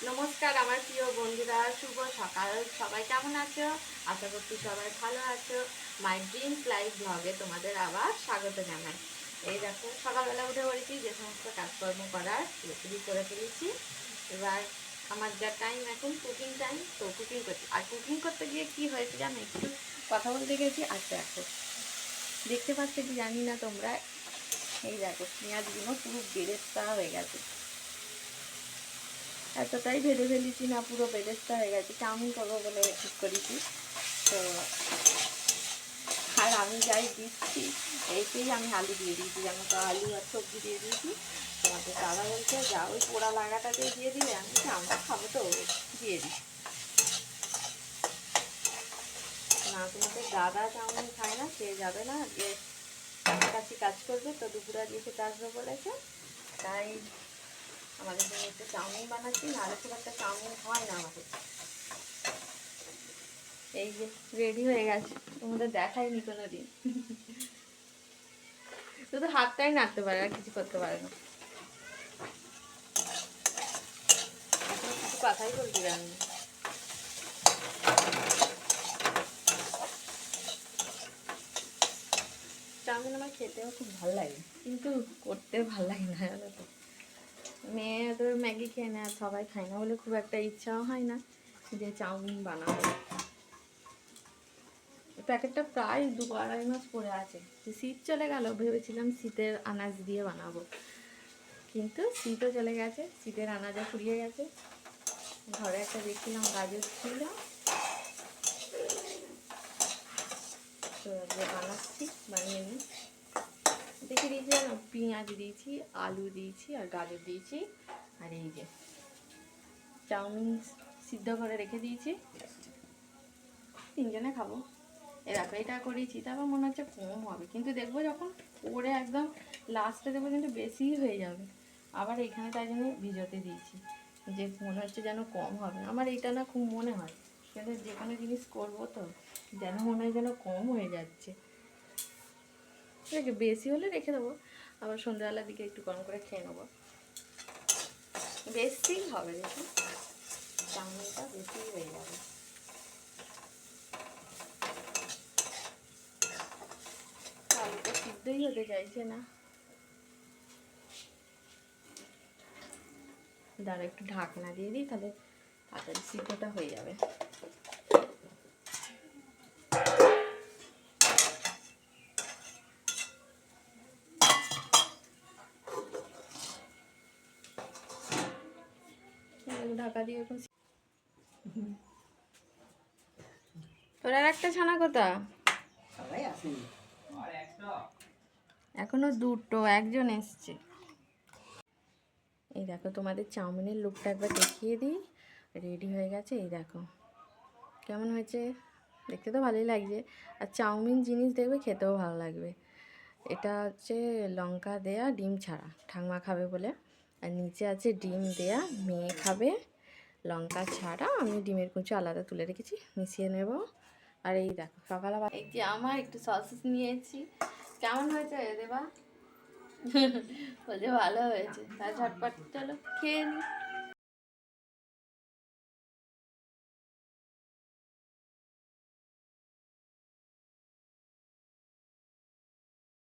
নমস্কার আমার প্রিয় বন্ধুরা, শুভ সকাল। সবাই কেমন আছো? আশা করছি সবাই ভালো আছো। মাই ড্রিমস লাইফ ব্লগে তোমাদের আবার স্বাগত জানাই। এই দেখো, সকালবেলা উঠে পড়েছি, যে সমস্ত কাজকর্ম করার পুরোপুরি করে ফেলেছি। এবার আমার যা টাইম এখন কুকিং টাইম, তো কুকিং করছি। আর কুকিং করতে গিয়ে কি হয়েছে জানো, একটু কথা বলতে গেছি। আর দেখো, দেখতে পাচ্ছ কি জানি না তোমরা, এই দেখো পেঁয়াজগুলো পুরো বেরেস্তা হয়ে গেছে। এতটাই ভেজে ফেলেছি না, পুরো বেরেস্তা হয়ে গেছে। চাউমিন করবো বলে ঠিক করেছি তো। আর আমি যাই দিচ্ছি, এইতেই আমি আলু দিয়ে দিয়েছি, যেন তো আলু আর সবজি দিয়ে দিয়েছি। তোমাদের দাদা বলছে যা ওই পোড়া লাগাটাকে দিয়ে দিলে, আমি আমরা খাবো তো দিয়ে দিই না। তোমাদের দাদা চাউমিন খায় না, সে যাবে না, যে কাছাকাছি কাজ করবে, তো দুপুরে দিয়ে খেতে আসবে বলেছে। তাই আমাদের জন্য একটু চাউমিন বানাচ্ছি, নাহলে খুব একটা চাউমিন হয় না আমাদের। এই যে রেডি হয়ে গেছে, তোমাদের দেখাইনি কোনোদিন। শুধু হাতটাই নাড়তে পারে, আর কিছু করতে পারে না। কিছু কথাই বলতে জানি না। চাউমিন আমার খেতেও খুব ভালো লাগে, কিন্তু করতে ভালো লাগে না, জানো তো। মেয়ে তো ম্যাগি খেয়ে নেয়, আর সবাই খায় না বলে খুব একটা ইচ্ছাও হয় না যে চাউমিন বানাবো। প্যাকেটটা প্রায় 2-2.5 মাস পরে আছে। শীত চলে গেল, ভেবেছিলাম শীতের আনাজ দিয়ে বানাবো, কিন্তু শীতও চলে গেছে, শীতের আনাজও ফুরিয়ে গেছে। ঘরে একটা দেখছিলাম গাজর ছিল, তো বানাচ্ছি, বানিয়ে নিই। দেখে দিয়েছি জানো, পেঁয়াজ দিয়েছি, আলু দিয়েছি, আর গাজর দিয়েছি। আর এই যে চাউমিন সিদ্ধ করে রেখে দিয়েছি, 3জনে খাবো। দেখো এটা করেছি, তারপর মনে হচ্ছে কম হবে, কিন্তু দেখবো যখন করে একদম লাস্টে দেখবো কিন্তু বেশিই হয়ে যাবে। আবার এখানে তাই জন্য ভিজোতে দিয়েছি, যে মনে হচ্ছে যেন কম হবে। আমার এইটা না খুব মনে হয়, কিন্তু যে কোনো জিনিস করবো তো যেন মনে হয় যেন কম হয়ে যাচ্ছে। ঠিক আছে, বেশি হলে রেখে দেবো, আবার সন্ধ্যাবেলার দিকে একটু গরম করে খেয়ে নেবো। বেশি হবে, দেখুন চাউমিনটা বেশি হয়ে যাবে। আলুটা সিদ্ধই হতে চাইছে না, দাঁড়া একটু ঢাকনা দিয়ে দিই, তাহলে তাড়াতাড়ি সিদ্ধটা হয়ে যাবে। ঢাকা দিয়ে এখন তোর আর একটা ছানা কোথা? এখনো দুটো, একজন এসছে। এই দেখো তোমাদের চাউমিনের লুকটা একবার দেখিয়ে দিই। রেডি হয়ে গেছে, এই দেখো কেমন হয়েছে। দেখতে তো ভালোই লাগছে, আর চাউমিন জিনিস দেখবে খেতেও ভালো লাগবে। এটা হচ্ছে লঙ্কা দেয়া, ডিম ছাড়া, ঠাম্মা খাবে বলে। আর নিচে আছে ডিম দেয়া, মেয়ে খাবে। লঙ্কা ছাড়া, আমি ডিমের কুচি আলাদা তুলে রেখেছি, মিশিয়ে নেব। আর এই দেখো সকালবেলা এই যে আমার একটু সসেস নিয়েছি। কেমন হয়েছে দেবা? বলছে ভালো হয়েছে, তা ঝটপট চলো খেয়ে নি।